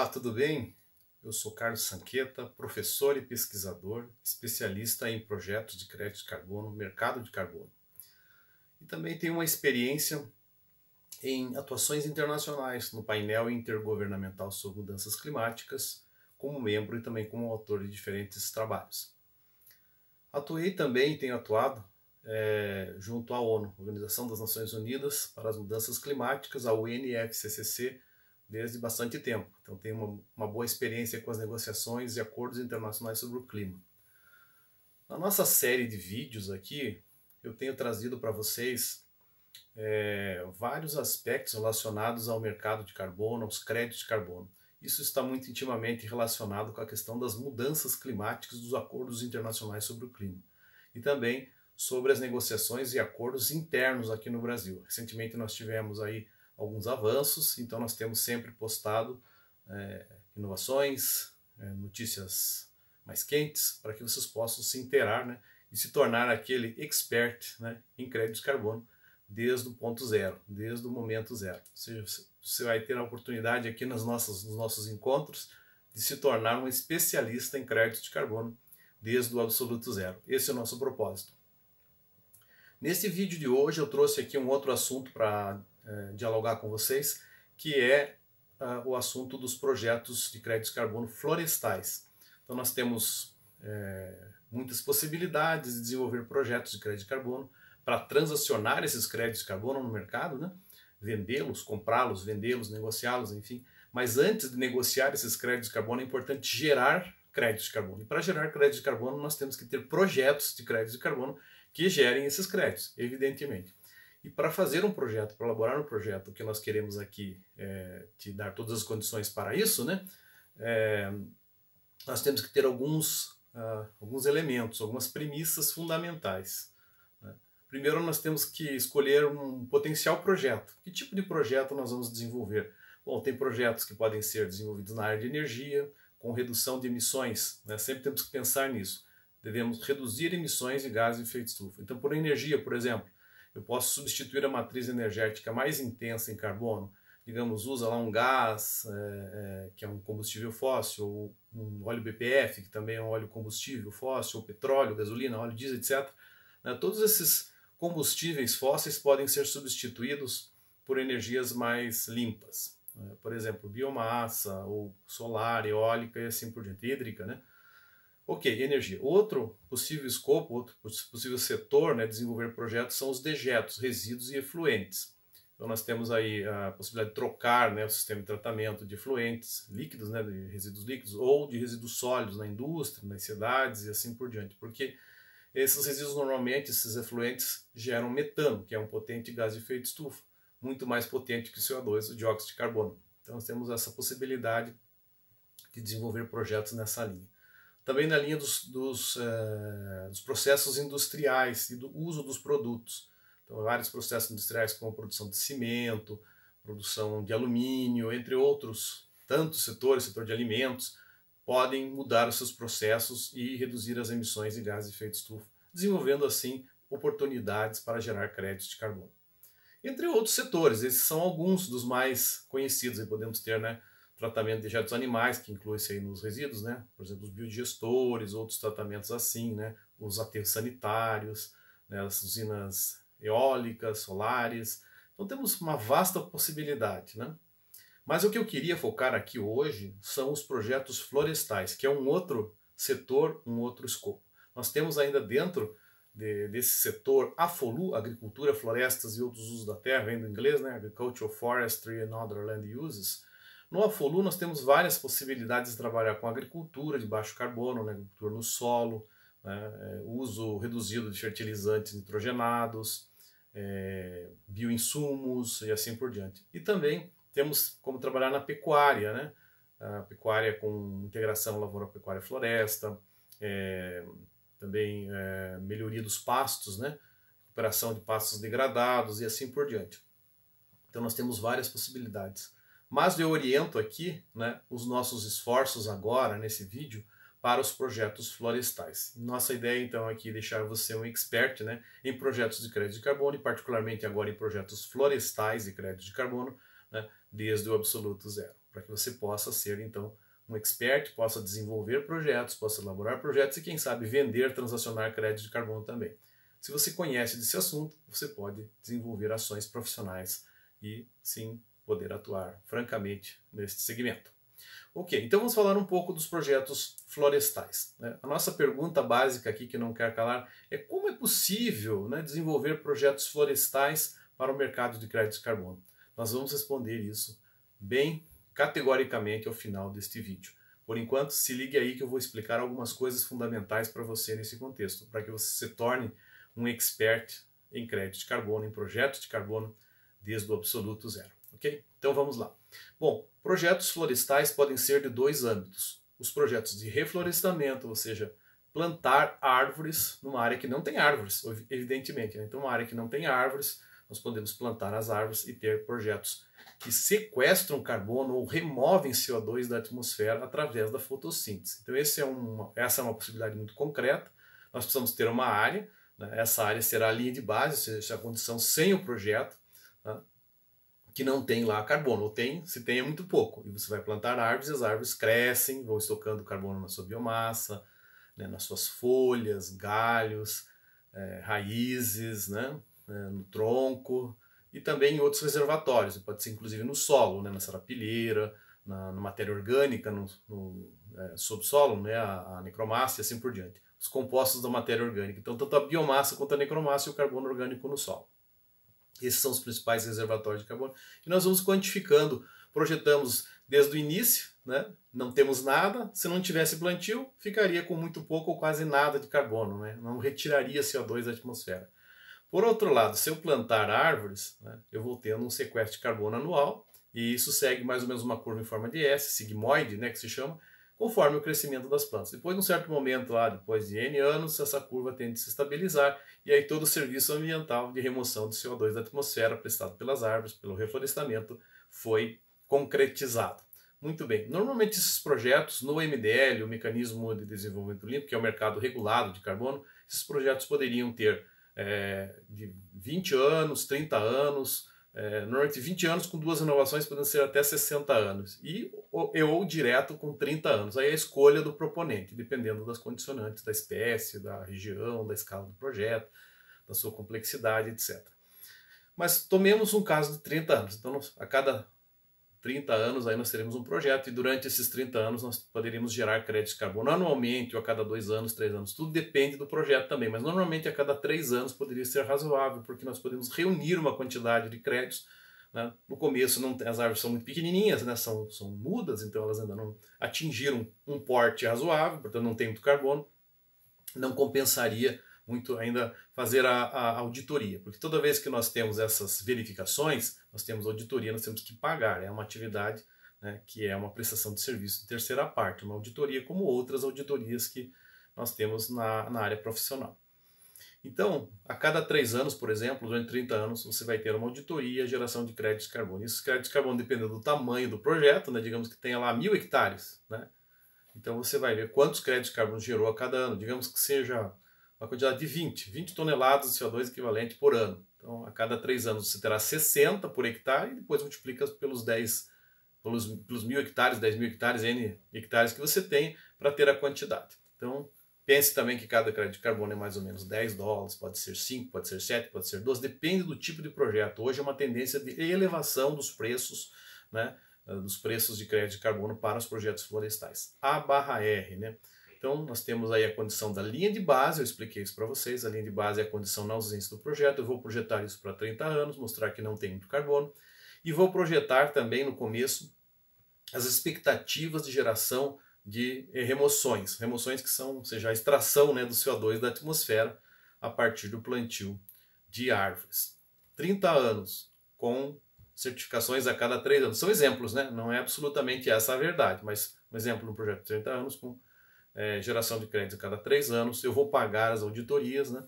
Olá, tudo bem? Eu sou Carlos Sanqueta, professor e pesquisador, especialista em projetos de crédito de carbono, mercado de carbono. E também tenho uma experiência em atuações internacionais no painel intergovernamental sobre mudanças climáticas, como membro e também como autor de diferentes trabalhos. Atuei também e tenho atuado junto à ONU, Organização das Nações Unidas para as Mudanças Climáticas, a UNFCCC, desde bastante tempo. Então tenho uma boa experiência com as negociações e acordos internacionais sobre o clima. Na nossa série de vídeos aqui, eu tenho trazido para vocês vários aspectos relacionados ao mercado de carbono, aos créditos de carbono. Isso está muito intimamente relacionado com a questão das mudanças climáticas dos acordos internacionais sobre o clima. E também sobre as negociações e acordos internos aqui no Brasil. Recentemente nós tivemos aí alguns avanços, então nós temos sempre postado inovações, notícias mais quentes, para que vocês possam se inteirar, né, e se tornar aquele expert, né, em crédito de carbono desde o ponto zero, desde o momento zero. Ou seja, você vai ter a oportunidade aqui nos nossos encontros de se tornar um especialista em crédito de carbono desde o absoluto zero. Esse é o nosso propósito. Nesse vídeo de hoje eu trouxe aqui um outro assunto para dialogar com vocês, que é o assunto dos projetos de crédito de carbono florestais. Então nós temos muitas possibilidades de desenvolver projetos de crédito de carbono para transacionar esses créditos de carbono no mercado, né? Vendê-los, comprá-los, vendê-los, negociá-los, enfim. Mas antes de negociar esses créditos de carbono é importante gerar créditos de carbono. E para gerar créditos de carbono nós temos que ter projetos de créditos de carbono que gerem esses créditos, evidentemente. E para fazer um projeto, para elaborar um projeto, o que nós queremos aqui te dar todas as condições para isso, né? Nós temos que ter alguns elementos, algumas premissas fundamentais. Né? Primeiro nós temos que escolher um potencial projeto. Que tipo de projeto nós vamos desenvolver? Bom, tem projetos que podem ser desenvolvidos na área de energia, com redução de emissões, né? Sempre temos que pensar nisso. Devemos reduzir emissões de gases de efeito estufa. Então, por energia, por exemplo, eu posso substituir a matriz energética mais intensa em carbono, digamos, usa lá um gás, que é um combustível fóssil, ou um óleo BPF, que também é um óleo combustível fóssil, ou petróleo, gasolina, óleo diesel, etc. Todos esses combustíveis fósseis podem ser substituídos por energias mais limpas. Por exemplo, biomassa, ou solar, eólica e assim por diante, hídrica, né? Ok, energia. Outro possível escopo, outro possível setor, né, desenvolver projetos são os dejetos, resíduos e efluentes. Então nós temos aí a possibilidade de trocar, né, o sistema de tratamento de efluentes líquidos, né, de resíduos líquidos, ou de resíduos sólidos na indústria, nas cidades e assim por diante. Porque esses resíduos normalmente, esses efluentes, geram metano, que é um potente gás de efeito estufa, muito mais potente que o CO2, o dióxido de carbono. Então nós temos essa possibilidade de desenvolver projetos nessa linha. Também na linha dos processos industriais e do uso dos produtos. Então, vários processos industriais como a produção de cimento, produção de alumínio, entre outros tantos setores, setor de alimentos, podem mudar os seus processos e reduzir as emissões de gases de efeito estufa, desenvolvendo assim oportunidades para gerar créditos de carbono. Entre outros setores, esses são alguns dos mais conhecidos, aí podemos ter, né, tratamento de dejetos animais, que inclui-se aí nos resíduos, né? Por exemplo, os biodigestores, outros tratamentos assim, né? Os aterros sanitários, né? As usinas eólicas, solares. Então temos uma vasta possibilidade, né? Mas o que eu queria focar aqui hoje são os projetos florestais, que é um outro setor, um outro escopo. Nós temos ainda dentro desse setor AFOLU, Agricultura, Florestas e Outros Usos da Terra, vem do inglês, né? Agricultural, Forestry and Other Land Uses. No AFOLU nós temos várias possibilidades de trabalhar com agricultura de baixo carbono, né, agricultura no solo, né, uso reduzido de fertilizantes nitrogenados, bioinsumos e assim por diante. E também temos como trabalhar na pecuária, né, a pecuária com integração lavoura-pecuária-floresta, também melhoria dos pastos, né, recuperação de pastos degradados e assim por diante. Então nós temos várias possibilidades. Mas eu oriento aqui, né, os nossos esforços agora, nesse vídeo, para os projetos florestais. Nossa ideia, então, aqui é deixar você um expert, né, em projetos de crédito de carbono, e particularmente agora em projetos florestais de crédito de carbono, né, desde o absoluto zero. para que você possa ser, então, um expert, possa desenvolver projetos, possa elaborar projetos e, quem sabe, vender, transacionar crédito de carbono também. Se você conhece desse assunto, você pode desenvolver ações profissionais e, sim, poder atuar francamente neste segmento. Ok, então vamos falar um pouco dos projetos florestais, né? A nossa pergunta básica aqui, que não quer calar, é como é possível, né, desenvolver projetos florestais para o mercado de crédito de carbono? Nós vamos responder isso bem categoricamente ao final deste vídeo. Por enquanto, se ligue aí que eu vou explicar algumas coisas fundamentais para você nesse contexto, para que você se torne um expert em crédito de carbono, em projetos de carbono, desde o absoluto zero. Ok? Então vamos lá. Bom, projetos florestais podem ser de dois âmbitos. Os projetos de reflorestamento, ou seja, plantar árvores numa área que não tem árvores, evidentemente, né? Então, uma área que não tem árvores, nós podemos plantar as árvores e ter projetos que sequestram carbono ou removem CO2 da atmosfera através da fotossíntese. Então, essa é uma possibilidade muito concreta. Nós precisamos ter uma área, né? Essa área será a linha de base, ou seja, a condição sem o projeto, né? Que não tem lá carbono, ou tem, se tem é muito pouco. E você vai plantar árvores, e as árvores crescem, vão estocando carbono na sua biomassa, né, nas suas folhas, galhos, raízes, né, no tronco, e também em outros reservatórios, pode ser inclusive no solo, né, na sarapilheira, na matéria orgânica, no subsolo, né, a necromácia e assim por diante. Os compostos da matéria orgânica. Então, tanto a biomassa quanto a necromácia e o carbono orgânico no solo. Esses são os principais reservatórios de carbono. E nós vamos quantificando, projetamos desde o início, né? Não temos nada, se não tivesse plantio, ficaria com muito pouco ou quase nada de carbono, né? Não retiraria CO2 da atmosfera. Por outro lado, se eu plantar árvores, né, eu vou tendo um sequestro de carbono anual, e isso segue mais ou menos uma curva em forma de S, sigmoide, né, que se chama, conforme o crescimento das plantas. Depois de um certo momento lá, depois de N anos, essa curva tende a se estabilizar e aí todo o serviço ambiental de remoção de CO2 da atmosfera prestado pelas árvores, pelo reflorestamento, foi concretizado. Muito bem. Normalmente esses projetos, no MDL, o Mecanismo de Desenvolvimento Limpo, que é o mercado regulado de carbono, esses projetos poderiam ter de 20 anos, 30 anos, normalmente 20 anos com duas renovações, podem ser até 60 anos, ou direto com 30 anos. Aí é a escolha do proponente, dependendo das condicionantes da espécie, da região, da escala do projeto, da sua complexidade, etc. Mas tomemos um caso de 30 anos. Então, a cada 30 anos aí nós teremos um projeto e durante esses 30 anos nós poderíamos gerar créditos de carbono anualmente ou a cada 2 anos, 3 anos. Tudo depende do projeto também, mas normalmente a cada 3 anos poderia ser razoável, porque nós podemos reunir uma quantidade de créditos, né? No começo as árvores são muito pequenininhas, né? são mudas, então elas ainda não atingiram um porte razoável, portanto não tem muito carbono, não compensaria muito ainda fazer a auditoria, porque toda vez que nós temos essas verificações, nós temos auditoria, nós temos que pagar, é uma atividade, né, que é uma prestação de serviço de terceira parte, uma auditoria como outras auditorias que nós temos na área profissional. Então, a cada 3 anos, por exemplo, durante 30 anos, você vai ter uma auditoria e geração de créditos de carbono. Esses créditos de carbono dependem do tamanho do projeto, né, digamos que tenha lá 1000 hectares, né? Então você vai ver quantos créditos de carbono gerou a cada ano, digamos que seja uma quantidade de 20 toneladas de CO2 equivalente por ano. Então, a cada 3 anos você terá 60 por hectare e depois multiplica pelos 1000 hectares, 10 mil hectares, N hectares que você tem para ter a quantidade. Então, pense também que cada crédito de carbono é mais ou menos $10, pode ser 5, pode ser 7, pode ser 12, depende do tipo de projeto. Hoje é uma tendência de elevação dos preços, né, dos preços de crédito de carbono para os projetos florestais. A/R, né? Então, nós temos aí a condição da linha de base, eu expliquei isso para vocês, a linha de base é a condição na ausência do projeto, eu vou projetar isso para 30 anos, mostrar que não tem muito carbono, e vou projetar também no começo as expectativas de geração de remoções que são, ou seja, a extração, né, do CO2 da atmosfera a partir do plantio de árvores. 30 anos com certificações a cada 3 anos. São exemplos, né? Não é absolutamente essa a verdade, mas um exemplo no projeto de 30 anos com geração de créditos a cada 3 anos. Eu vou pagar as auditorias, né?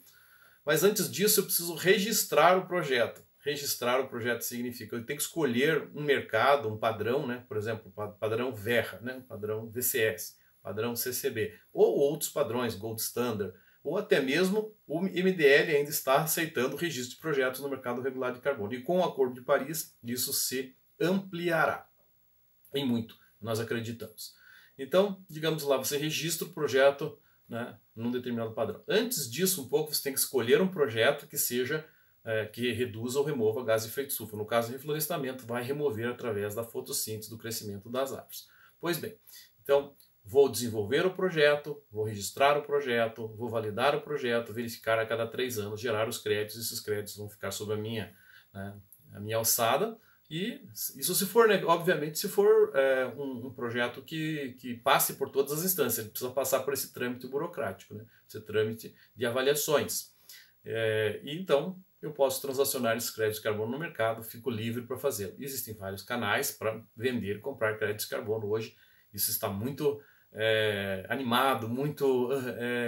Mas antes disso eu preciso registrar o projeto. Registrar o projeto significa eu tenho que escolher um mercado, um padrão, né? Por exemplo, padrão Verra, né? Padrão VCS, padrão CCB, ou outros padrões, Gold Standard, ou até mesmo o MDL ainda está aceitando o registro de projetos no mercado regular de carbono. E com o Acordo de Paris, isso se ampliará. em muito, nós acreditamos. Então, digamos lá, você registra o projeto, né, num determinado padrão. Antes disso, um pouco, você tem que escolher um projeto que seja que reduza ou remova gás de efeito estufa. No caso do reflorestamento, vai remover através da fotossíntese do crescimento das árvores. Pois bem, então vou desenvolver o projeto, vou registrar o projeto, vou validar o projeto, verificar a cada 3 anos, gerar os créditos. Esses créditos vão ficar sob a minha alçada. E isso se for, né, obviamente, se for um projeto que passe por todas as instâncias, ele precisa passar por esse trâmite burocrático, né, esse trâmite de avaliações. E então eu posso transacionar esses créditos de carbono no mercado, fico livre para fazê-lo. Existem vários canais para vender e comprar créditos de carbono hoje. Isso está muito animado, muito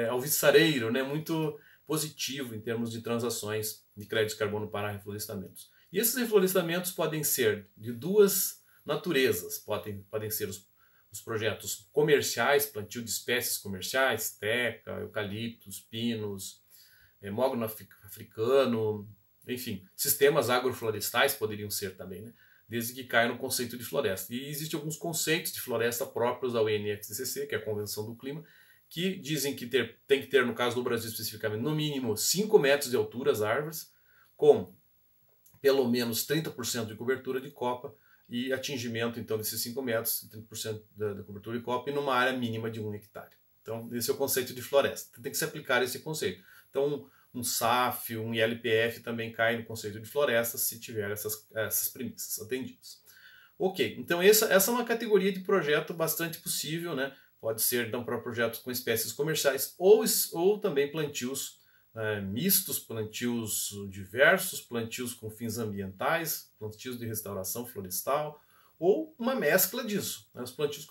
alvissareiro, né, muito positivo em termos de transações de créditos de carbono para reflorestamentos. E esses reflorestamentos podem ser de duas naturezas. Podem ser os projetos comerciais, plantio de espécies comerciais, teca, eucaliptos, pinos, mogno africano, enfim, sistemas agroflorestais poderiam ser também, né? Desde que caia no conceito de floresta. E existem alguns conceitos de floresta próprios da UNFCCC, que é a Convenção do Clima, que dizem que tem que ter, no caso do Brasil especificamente, no mínimo 5 metros de altura as árvores, com pelo menos 30% de cobertura de copa e atingimento então desses 5 metros, 30% da cobertura de copa, e numa área mínima de 1 hectare. Então esse é o conceito de floresta. Tem que se aplicar esse conceito. Então um SAF, um ILPF também cai no conceito de floresta se tiver essas premissas atendidas. Ok, então essa é uma categoria de projeto bastante possível, né? Pode ser então para projetos com espécies comerciais ou também plantios mistos, plantios diversos, plantios com fins ambientais, plantios de restauração florestal, ou uma mescla disso. Os plantios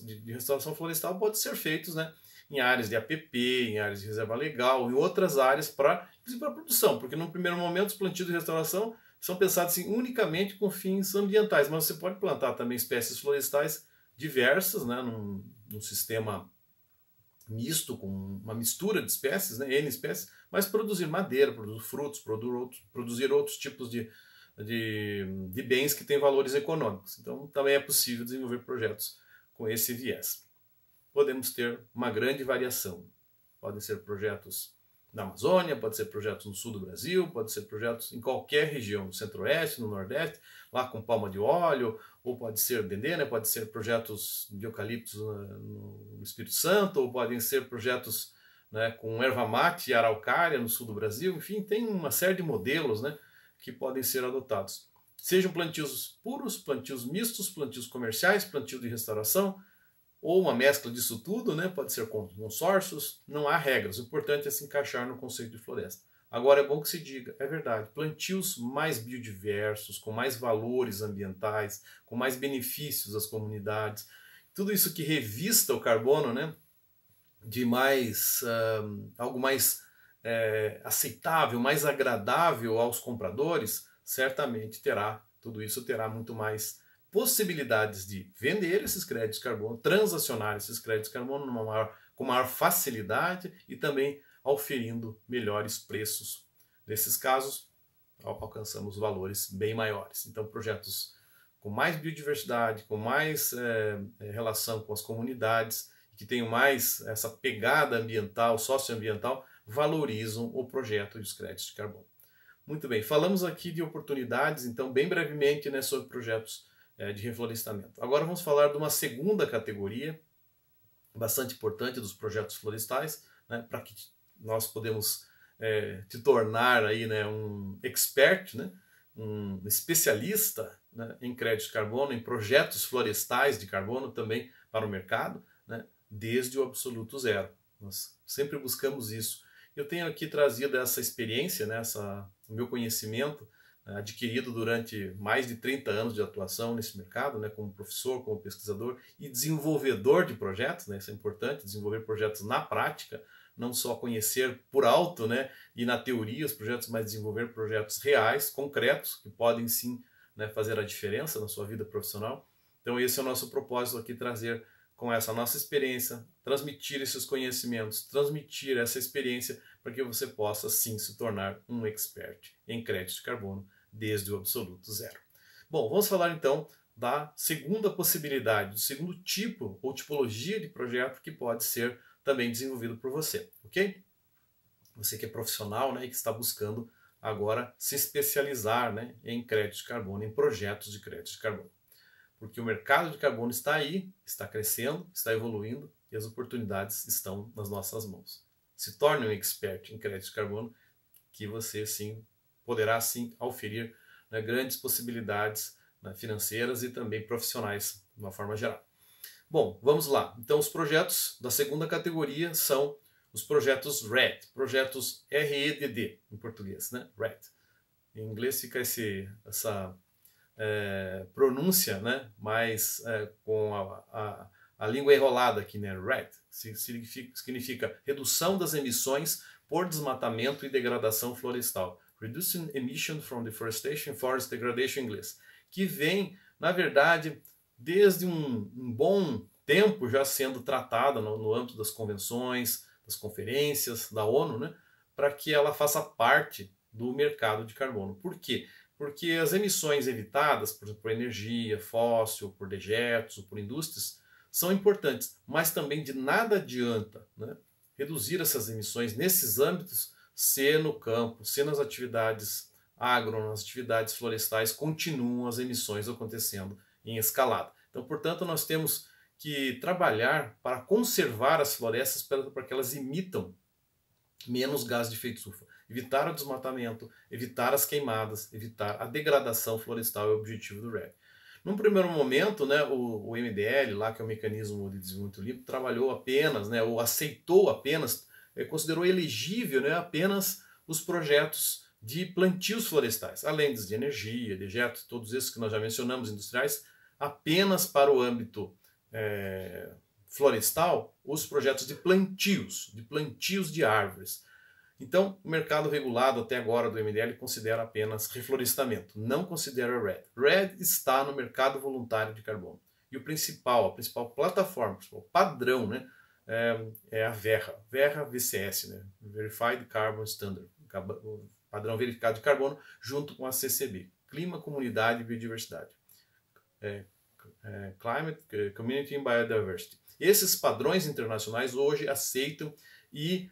de restauração florestal podem ser feitos, né, em áreas de APP, em áreas de reserva legal, em outras áreas para produção, porque no primeiro momento os plantios de restauração são pensados assim, unicamente com fins ambientais, mas você pode plantar também espécies florestais diversas, né, num sistema misto, com uma mistura de espécies, né, N espécies, mas produzir madeira, produzir frutos, produzir outros tipos de bens que têm valores econômicos. Então também é possível desenvolver projetos com esse viés. Podemos ter uma grande variação. Podem ser projetos na Amazônia, pode ser projetos no sul do Brasil, pode ser projetos em qualquer região, no centro-oeste, no nordeste, lá com palma de óleo, ou pode ser dendê, né? Pode ser projetos de eucaliptos no Espírito Santo, ou podem ser projetos, né, com erva mate e araucária no sul do Brasil. Enfim, tem uma série de modelos, né, que podem ser adotados. Sejam plantios puros, plantios mistos, plantios comerciais, plantio de restauração, ou uma mescla disso tudo, né? Pode ser com consórcios, não há regras, o importante é se encaixar no conceito de floresta. Agora é bom que se diga, é verdade, plantios mais biodiversos, com mais valores ambientais, com mais benefícios às comunidades, tudo isso que revista o carbono, né, de algo mais aceitável, mais agradável aos compradores, certamente tudo isso terá muito mais possibilidades de vender esses créditos de carbono, transacionar esses créditos de carbono com maior facilidade e também oferindo melhores preços. Nesses casos, alcançamos valores bem maiores. Então, projetos com mais biodiversidade, com mais relação com as comunidades, que tenham mais essa pegada ambiental, socioambiental, valorizam o projeto dos créditos de carbono. Muito bem, falamos aqui de oportunidades, então, bem brevemente, né, sobre projetos de reflorestamento. Agora vamos falar de uma segunda categoria, bastante importante, dos projetos florestais, né, para que nós podemos te tornar aí, né, um expert, né, um especialista, né, em crédito de carbono, em projetos florestais de carbono também para o mercado, né, desde o absoluto zero. Nós sempre buscamos isso. Eu tenho aqui trazido essa experiência, né, o meu conhecimento, adquirido durante mais de 30 anos de atuação nesse mercado, né, como professor, como pesquisador e desenvolvedor de projetos, né, isso é importante, desenvolver projetos na prática, não só conhecer por alto, né, e na teoria os projetos, mas desenvolver projetos reais, concretos, que podem sim, né, fazer a diferença na sua vida profissional. Então esse é o nosso propósito aqui, trazer com essa nossa experiência, transmitir esses conhecimentos, transmitir essa experiência para que você possa sim se tornar um expert em crédito de carbono desde o absoluto zero. Bom, vamos falar então da segunda possibilidade, do segundo tipo ou tipologia de projeto que pode ser também desenvolvido por você, ok? Você que é profissional, né, e que está buscando agora se especializar, né, em crédito de carbono, em projetos de crédito de carbono. Porque o mercado de carbono está aí, está crescendo, está evoluindo e as oportunidades estão nas nossas mãos. Se torne um expert em crédito de carbono, que você sim poderá sim oferir, né, grandes possibilidades, né, financeiras e também profissionais de uma forma geral. Bom, vamos lá. Então os projetos da segunda categoria são os projetos RED, projetos REDD em português, né? RED. Em inglês fica essa pronúncia, né? Mas com a língua enrolada aqui, né? RED significa redução das emissões por desmatamento e degradação florestal. Reducing emission from deforestation and forest degradation em inglês. Que vem, na verdade, desde um bom tempo já sendo tratada no âmbito das convenções, das conferências da ONU, né, para que ela faça parte do mercado de carbono. Por quê? Porque as emissões evitadas por energia fóssil, por dejetos, ou por indústrias, são importantes, mas também de nada adianta, né, reduzir essas emissões nesses âmbitos se no campo, se nas atividades agro, nas atividades florestais, continuam as emissões acontecendo em escalada. Então, portanto, nós temos que trabalhar para conservar as florestas para que elas emitam menos gás de efeito estufa. Evitar o desmatamento, evitar as queimadas, evitar a degradação florestal é o objetivo do RED. Num primeiro momento, né, o MDL, lá, que é o Mecanismo de Desenvolvimento Limpo, trabalhou apenas, né, ou aceitou apenas, considerou elegível, né, apenas os projetos de plantios florestais, além de energia, dejetos, todos esses que nós já mencionamos, industriais, apenas para o âmbito florestal, os projetos de plantios de árvores. Então, o mercado regulado até agora do MDL considera apenas reflorestamento, não considera RED. RED está no mercado voluntário de carbono. E a principal plataforma, o principal padrão, né, é a Verra VCS, né, Verified Carbon Standard, padrão verificado de carbono, junto com a CCB, Clima, Comunidade e Biodiversidade. Climate, Community and Biodiversity. Esses padrões internacionais hoje aceitam e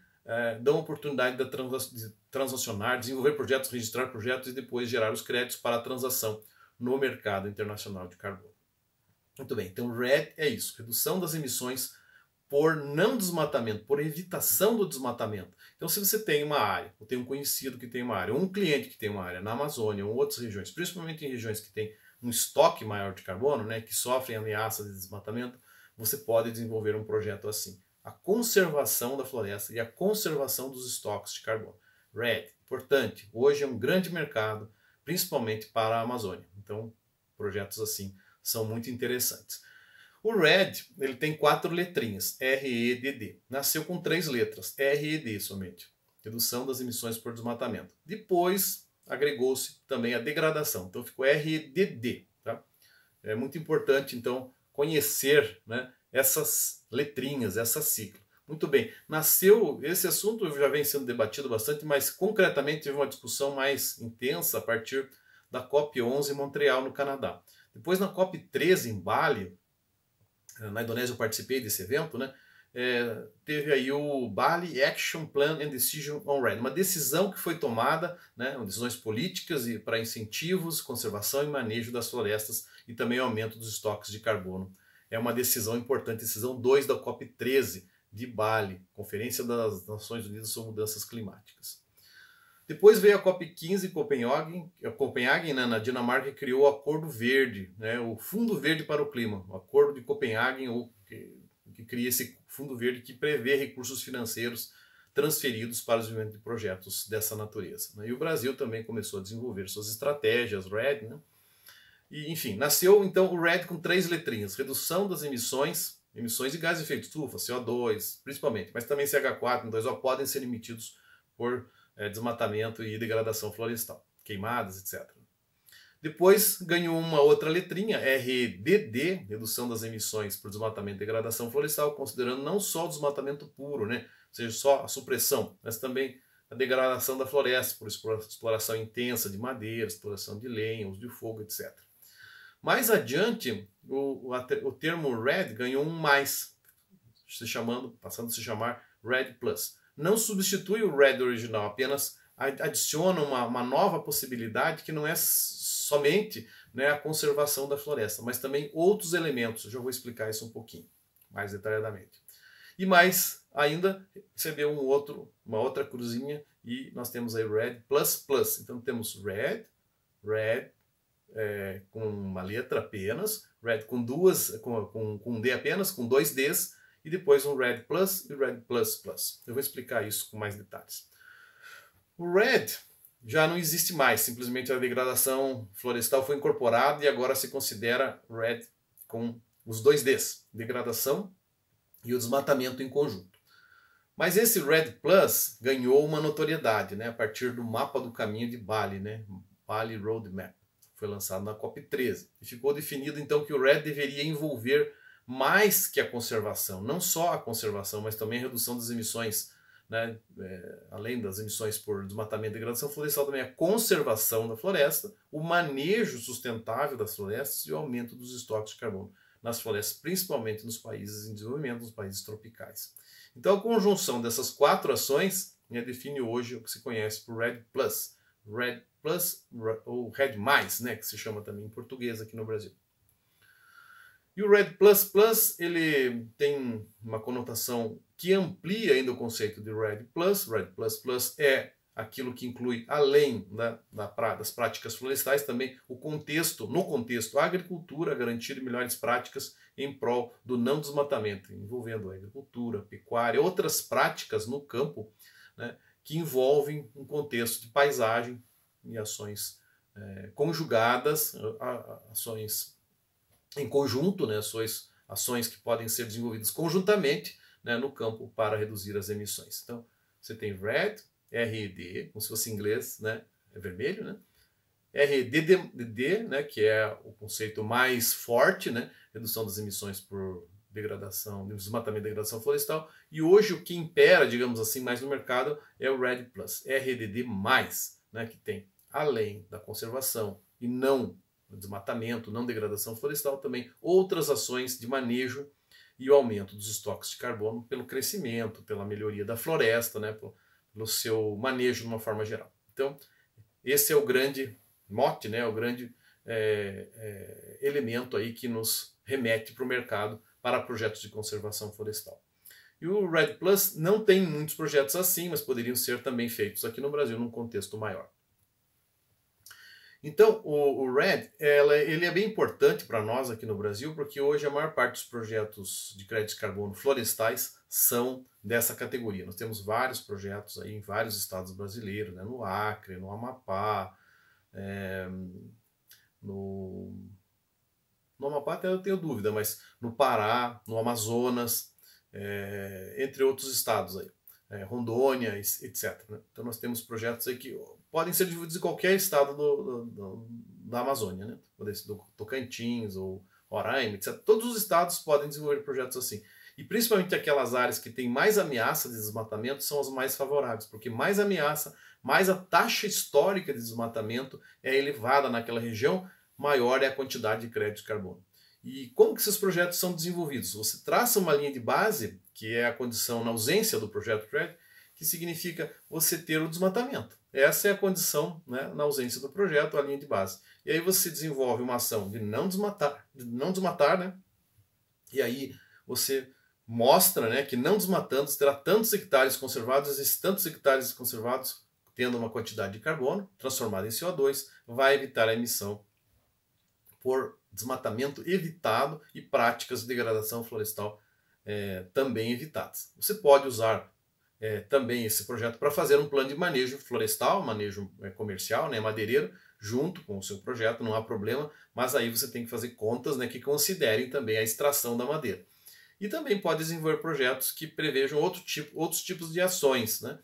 dão oportunidade de transacionar, desenvolver projetos, registrar projetos e depois gerar os créditos para a transação no mercado internacional de carbono. Muito bem, então RED é isso, redução das emissões por não desmatamento, por evitação do desmatamento. Então, se você tem uma área, ou tem um conhecido que tem uma área, ou um cliente que tem uma área na Amazônia ou em outras regiões, principalmente em regiões que têm um estoque maior de carbono, né, que sofrem ameaças de desmatamento, você pode desenvolver um projeto assim. A conservação da floresta e a conservação dos estoques de carbono. RED, importante, hoje é um grande mercado, principalmente para a Amazônia. Então, projetos assim são muito interessantes. O RED, ele tem 4 letrinhas, REDD. Nasceu com 3 letras, RED somente. Redução das emissões por desmatamento. Depois, agregou-se também a degradação. Então, ficou REDD. Tá? É muito importante, então, conhecer, né, essas letrinhas, essa sigla. Muito bem, nasceu, esse assunto já vem sendo debatido bastante, mas concretamente teve uma discussão mais intensa a partir da COP11 em Montreal, no Canadá. Depois na COP13 em Bali, na Indonésia eu participei desse evento, né? Teve aí o Bali Action Plan and Decision on RED, uma decisão que foi tomada, né, decisões políticas e para incentivos, conservação e manejo das florestas e também aumento dos estoques de carbono. É uma decisão importante, decisão 2 da COP13 de Bali, Conferência das Nações Unidas sobre Mudanças Climáticas. Depois veio a COP15 em Copenhague, né, na Dinamarca, que criou o Acordo Verde, né, o Fundo Verde para o Clima, o Acordo de Copenhague, que cria esse Fundo Verde que prevê recursos financeiros transferidos para o desenvolvimento de projetos dessa natureza. E o Brasil também começou a desenvolver suas estratégias, RED, né? E, enfim, nasceu então o RED com 3 letrinhas, redução das emissões de gás de efeito estufa, CO2 principalmente, mas também CH4 e N2O podem ser emitidos por desmatamento e degradação florestal, queimadas, etc. Depois ganhou uma outra letrinha, REDD, redução das emissões por desmatamento e degradação florestal, considerando não só o desmatamento puro, né, ou seja, só a supressão, mas também a degradação da floresta por exploração intensa de madeira, exploração de lenha, uso de fogo, etc. Mais adiante, o termo REDD ganhou um mais, passando a se chamar REDD+. Não substitui o REDD original, apenas adiciona uma nova possibilidade que não é somente, né, a conservação da floresta, mas também outros elementos. Eu já vou explicar isso um pouquinho mais detalhadamente. E mais ainda, recebeu uma outra cruzinha e nós temos aí REDD++. Então temos REDD com uma letra apenas, REDD com um D apenas, com 2 Ds, e depois um REDD+ e REDD++. Eu vou explicar isso com mais detalhes. O REDD já não existe mais, simplesmente a degradação florestal foi incorporada e agora se considera REDD com os 2 Ds, degradação e o desmatamento em conjunto. Mas esse REDD+ ganhou uma notoriedade, né, a partir do mapa do caminho de Bali, né, Bali Roadmap. Foi lançado na COP13. E ficou definido então que o REDD deveria envolver mais que a conservação, não só a conservação, mas também a redução das emissões, né, além das emissões por desmatamento e degradação florestal, também a conservação da floresta, o manejo sustentável das florestas e o aumento dos estoques de carbono nas florestas, principalmente nos países em desenvolvimento, nos países tropicais. Então a conjunção dessas 4 ações, né, define hoje o que se conhece por REDD+, ou REDD+, né, que se chama também em português aqui no Brasil. E o REDD++, ele tem uma conotação que amplia ainda o conceito de REDD+. REDD++ é aquilo que inclui, além das práticas florestais, também no contexto, a agricultura, a garantia de melhores práticas em prol do não desmatamento, envolvendo a agricultura, a pecuária, outras práticas no campo, né, que envolvem um contexto de paisagem e ações conjugadas, ações em conjunto, né, ações que podem ser desenvolvidas conjuntamente, né, no campo para reduzir as emissões. Então, você tem REDD, RED, como se fosse em inglês, né, é vermelho, né? REDD, né, que é o conceito mais forte, né, redução das emissões por degradação, desmatamento e degradação florestal. E hoje o que impera, digamos assim, mais no mercado é o REDD+, REDD+, né, que tem, além da conservação e não desmatamento, não degradação florestal, também outras ações de manejo e o aumento dos estoques de carbono pelo crescimento, pela melhoria da floresta, né, pelo seu manejo de uma forma geral. Então, esse é o grande mote, né, o grande elemento aí que nos remete para o mercado para projetos de conservação florestal. E o REDD+ não tem muitos projetos assim, mas poderiam ser também feitos aqui no Brasil num contexto maior. Então, o REDD ele é bem importante para nós aqui no Brasil, porque hoje a maior parte dos projetos de créditos de carbono florestais são dessa categoria. Nós temos vários projetos aí em vários estados brasileiros, né? No Acre, no Amapá, no Amapá até eu tenho dúvida, mas no Pará, no Amazonas, entre outros estados aí. Rondônia, etc. Né? Então nós temos projetos aí que podem ser desenvolvidos em qualquer estado da Amazônia, né? Pode ser do Tocantins ou Roraima, etc. Todos os estados podem desenvolver projetos assim. E principalmente aquelas áreas que têm mais ameaça de desmatamento são as mais favoráveis, porque mais ameaça, mais a taxa histórica de desmatamento é elevada naquela região, maior é a quantidade de crédito de carbono. E como que esses projetos são desenvolvidos? Você traça uma linha de base, que é a condição na ausência do projeto REDD, que significa você ter o desmatamento. Essa é a condição, né, na ausência do projeto, a linha de base. E aí você desenvolve uma ação de não desmatar, né? E aí você mostra, né, que não desmatando, você terá tantos hectares conservados, esses tantos hectares conservados, tendo uma quantidade de carbono transformada em CO2, vai evitar a emissão por desmatamento evitado e práticas de degradação florestal também evitadas. Você pode usar também esse projeto para fazer um plano de manejo florestal, manejo comercial, né, madeireiro, junto com o seu projeto, não há problema, mas aí você tem que fazer contas, né, que considerem também a extração da madeira. E também pode desenvolver projetos que prevejam outros tipos de ações, né,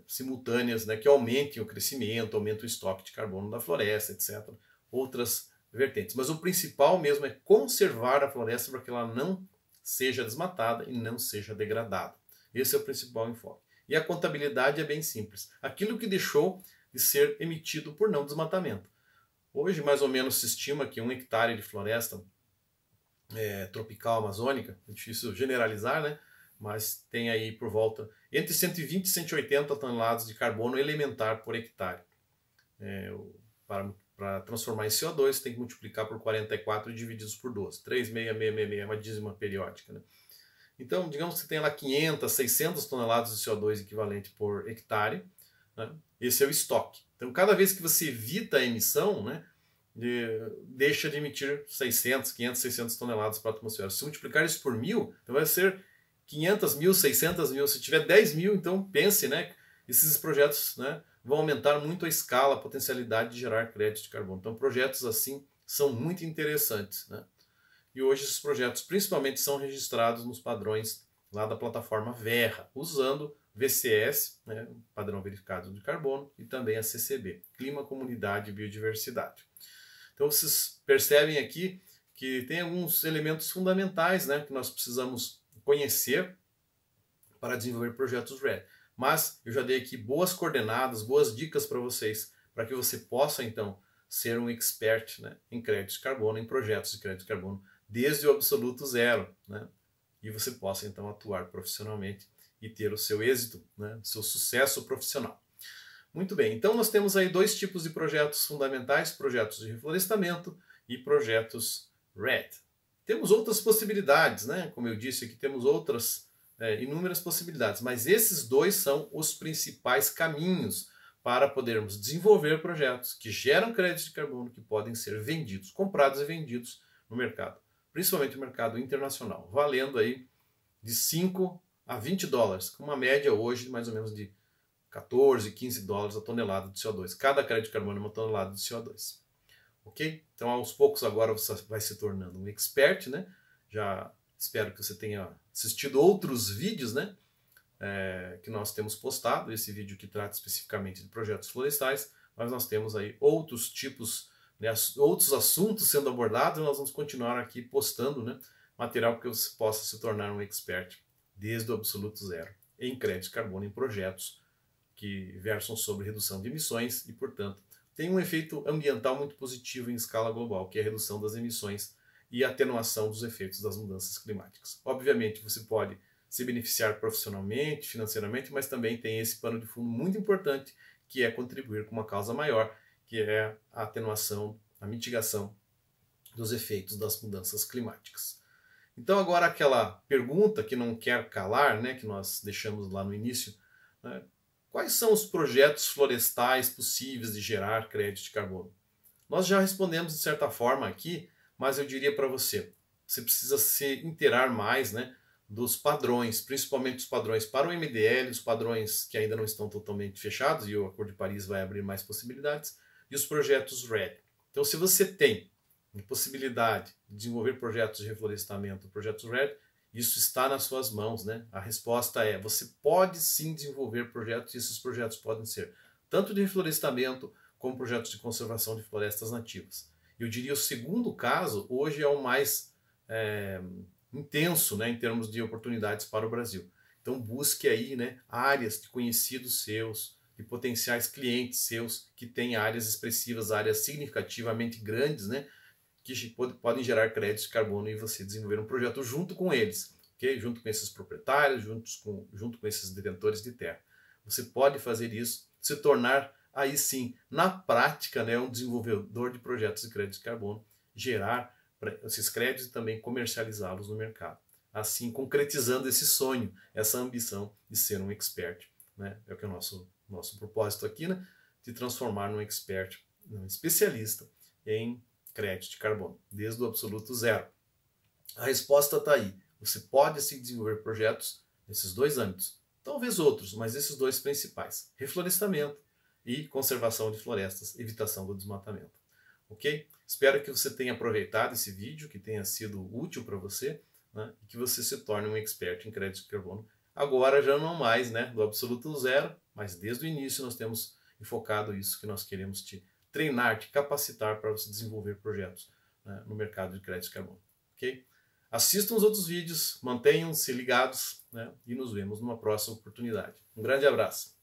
simultâneas, né, que aumentem o crescimento, aumentem o estoque de carbono da floresta, etc. Outras vertentes. Mas o principal mesmo é conservar a floresta para que ela não seja desmatada e não seja degradada. Esse é o principal enfoque. E a contabilidade é bem simples. Aquilo que deixou de ser emitido por não desmatamento. Hoje, mais ou menos, se estima que 1 hectare de floresta tropical amazônica, é difícil generalizar, né? Mas tem aí por volta entre 120 e 180 toneladas de carbono elementar por hectare. Para transformar em CO2, tem que multiplicar por 44 e divididos por 12. 3,666 é uma dízima periódica, né? Então, digamos que você tem lá 500, 600 toneladas de CO2 equivalente por hectare, né? Esse é o estoque. Então, cada vez que você evita a emissão, né, deixa de emitir 600, 500, 600 toneladas para a atmosfera. Se multiplicar isso por 1.000, então vai ser 500 mil, 600 mil. Se tiver 10 mil, então pense, né, esses projetos, né, vão aumentar muito a escala, a potencialidade de gerar crédito de carbono. Então, projetos assim são muito interessantes, né? E hoje esses projetos principalmente são registrados nos padrões lá da plataforma Verra, usando VCS, né, padrão verificado de carbono, e também a CCB, Clima, Comunidade e Biodiversidade. Então vocês percebem aqui que tem alguns elementos fundamentais, né, que nós precisamos conhecer para desenvolver projetos REDD. Mas eu já dei aqui boas coordenadas, boas dicas para vocês, para que você possa então ser um expert, né, em créditos de carbono, em projetos de crédito de carbono, desde o absoluto zero, né? E você possa então atuar profissionalmente e ter o seu êxito, né? O seu sucesso profissional. Muito bem, então nós temos aí dois tipos de projetos fundamentais, projetos de reflorestamento e projetos REDD. Temos outras possibilidades, né? Como eu disse aqui, temos outras inúmeras possibilidades, mas esses dois são os principais caminhos para podermos desenvolver projetos que geram créditos de carbono que podem ser vendidos, comprados e vendidos no mercado, principalmente no mercado internacional, valendo aí de 5 a 20 dólares, com uma média hoje de mais ou menos de 14, 15 dólares a tonelada de CO2. Cada crédito de carbono é uma tonelada de CO2. Ok? Então, aos poucos agora você vai se tornando um expert, né? Já espero que você tenha assistido outros vídeos, né? Que nós temos postado, esse vídeo que trata especificamente de projetos florestais, mas nós temos aí outros tipos, né, outros assuntos sendo abordados, e nós vamos continuar aqui postando, né, material para que você possa se tornar um expert desde o absoluto zero em crédito de carbono em projetos que versam sobre redução de emissões e, portanto, tem um efeito ambiental muito positivo em escala global, que é a redução das emissões e a atenuação dos efeitos das mudanças climáticas. Obviamente, você pode se beneficiar profissionalmente, financeiramente, mas também tem esse pano de fundo muito importante, que é contribuir com uma causa maior, que é a atenuação, a mitigação dos efeitos das mudanças climáticas. Então agora aquela pergunta que não quer calar, né, que nós deixamos lá no início, né, quais são os projetos florestais possíveis de gerar crédito de carbono? Nós já respondemos de certa forma aqui, mas eu diria para você, você precisa se inteirar mais, né, dos padrões, principalmente os padrões para o MDL, os padrões que ainda não estão totalmente fechados, e o Acordo de Paris vai abrir mais possibilidades, e os projetos REDD. Então, se você tem a possibilidade de desenvolver projetos de reflorestamento, projetos REDD, isso está nas suas mãos, né? A resposta é, você pode sim desenvolver projetos, e esses projetos podem ser tanto de reflorestamento, como projetos de conservação de florestas nativas. Eu diria o segundo caso, hoje é o mais intenso, né, em termos de oportunidades para o Brasil. Então busque aí, né, áreas de conhecidos seus, de potenciais clientes seus que têm áreas expressivas, áreas significativamente grandes, né, que podem gerar créditos de carbono e você desenvolver um projeto junto com eles, okay? Junto com esses proprietários, junto com esses detentores de terra. Você pode fazer isso, se tornar aí sim, na prática, né, um desenvolvedor de projetos de créditos de carbono, gerar esses créditos e também comercializá-los no mercado. Assim, concretizando esse sonho, essa ambição de ser um expert, né? É o que é o nosso propósito aqui, né? De transformar num expert, num especialista em crédito de carbono, desde o absoluto zero. A resposta está aí. Você pode sim desenvolver projetos nesses dois âmbitos. Talvez outros, mas esses dois principais. Reflorestamento e conservação de florestas, evitação do desmatamento. Ok? Espero que você tenha aproveitado esse vídeo, que tenha sido útil para você, né? E que você se torne um expert em crédito de carbono. Agora já não mais, né, do absoluto zero, mas desde o início nós temos enfocado isso, que nós queremos te treinar, te capacitar para você desenvolver projetos, né, no mercado de crédito de carbono. Ok? Assistam os outros vídeos, mantenham-se ligados, né, e nos vemos numa próxima oportunidade. Um grande abraço!